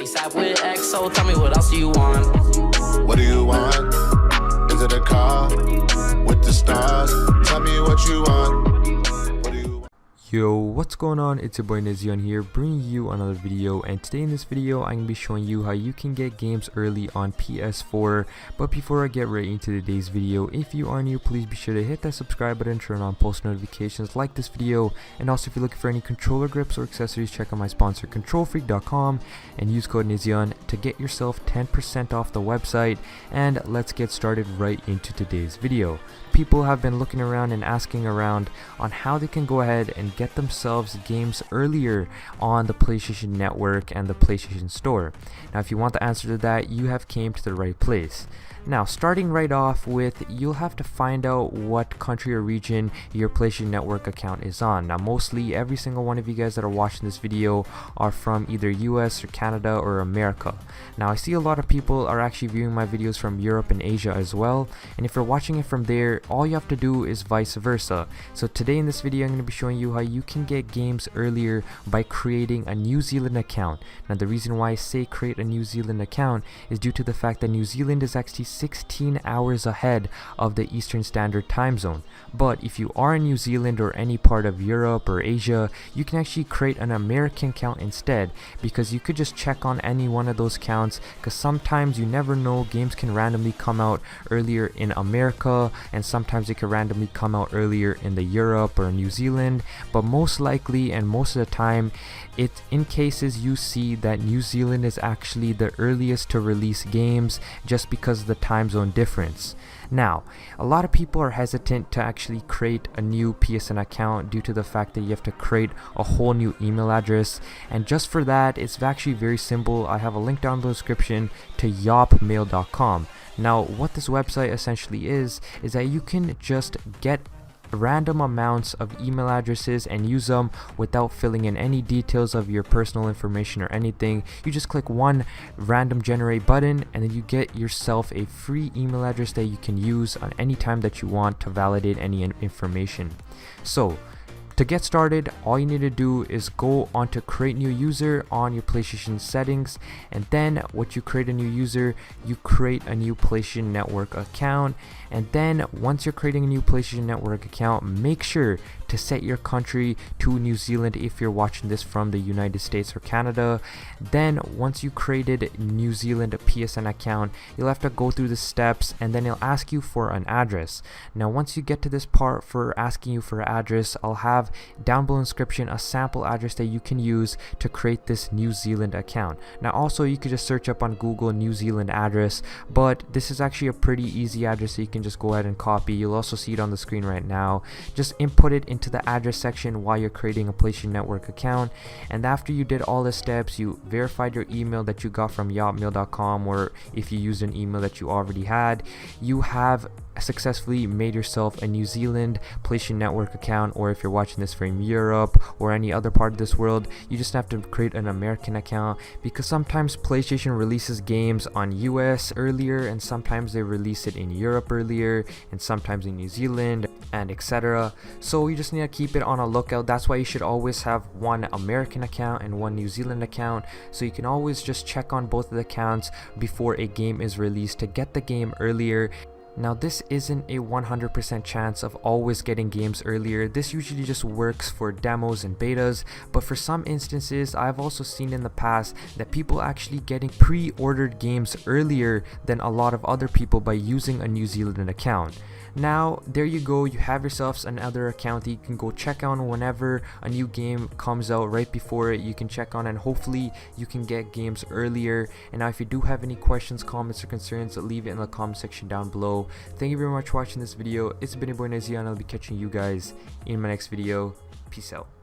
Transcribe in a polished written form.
ASAP with X, so tell me what else do you want? What do you want? Is it a car with the stars? Tell me what you want. What do you want? Yo, what's going on? It's your boy Nizion here, bringing you another video, and today in this video I'm going to be showing you how you can get games early on PS4. But before I get right into today's video, if you are new, please be sure to hit that subscribe button, turn on post notifications, like this video, and also if you're looking for any controller grips or accessories, check out my sponsor controlfreak.com and use code Nizion to get yourself 10% off the website. And let's get started right into today's video. People have been looking around and asking around on how they can go ahead and get themselves games earlier on the PlayStation Network and the PlayStation Store. Now, if you want the answer to that, you have came to the right place. Now, starting right off with, you'll have to find out what country or region your PlayStation Network account is on. Now, mostly every single one of you guys that are watching this video are from either US or Canada or America. Now, I see a lot of people are actually viewing my videos from Europe and Asia as well, and if you're watching it from there, all you have to do is vice versa. So today in this video, I'm going to be showing you how you can get games earlier by creating a New Zealand account. Now, the reason why I say create a New Zealand account is due to the fact that New Zealand is actually 16 hours ahead of the Eastern Standard Time Zone. But if you are in New Zealand or any part of Europe or Asia, you can actually create an American account instead, because you could just check on any one of those accounts, because sometimes you never know, games can randomly come out earlier in America and sometimes it can randomly come out earlier in the Europe or New Zealand. But most likely and most of the time, it's in cases you see that New Zealand is actually the earliest to release games just because of the time zone difference. Now, a lot of people are hesitant to actually create a new PSN account due to the fact that you have to create a whole new email address, and just for that, it's actually very simple. I have a link down in the description to yopmail.com. Now, what this website essentially is that you can just get random amounts of email addresses and use them without filling in any details of your personal information or anything. You just click one random generate button and then you get yourself a free email address that you can use on any time that you want to validate any information. So to get started, all you need to do is go on to create new user on your PlayStation settings, and then once you create a new user, you create a new PlayStation Network account. And then once you're creating a new PlayStation Network account, make sure to set your country to New Zealand if you're watching this from the United States or Canada. Then once you created New Zealand PSN account, you'll have to go through the steps and then it'll ask you for an address. Now, once you get to this part for asking you for an address, I'll have down below in the description a sample address that you can use to create this New Zealand account. Now, also you could just search up on Google New Zealand address, but this is actually a pretty easy address that you can just go ahead and copy. You'll also see it on the screen right now. Just input it into the address section while you're creating a PlayStation Network account, and after you did all the steps, you verified your email that you got from yopmail.com, or if you used an email that you already had, you have successfully made yourself a New Zealand PlayStation Network account. Or if you're watching this from Europe or any other part of this world, you just have to create an American account, because sometimes PlayStation releases games on US earlier and sometimes they release it in Europe earlier and sometimes in New Zealand and etc. So you just need to keep it on a lookout. That's why you should always have one American account and one New Zealand account, so you can always just check on both of the accounts before a game is released to get the game earlier. Now, this isn't a 100% chance of always getting games earlier. This usually just works for demos and betas, but for some instances, I've also seen in the past that people actually getting pre-ordered games earlier than a lot of other people by using a New Zealand account. Now, there you go, you have yourselves another account that you can go check on whenever a new game comes out. Right before it, you can check on, and hopefully you can get games earlier. And now, if you do have any questions, comments, or concerns, leave it in the comment section down below. Thank you very much for watching this video. It's been your boy Nizion, and I'll be catching you guys in my next video. Peace out.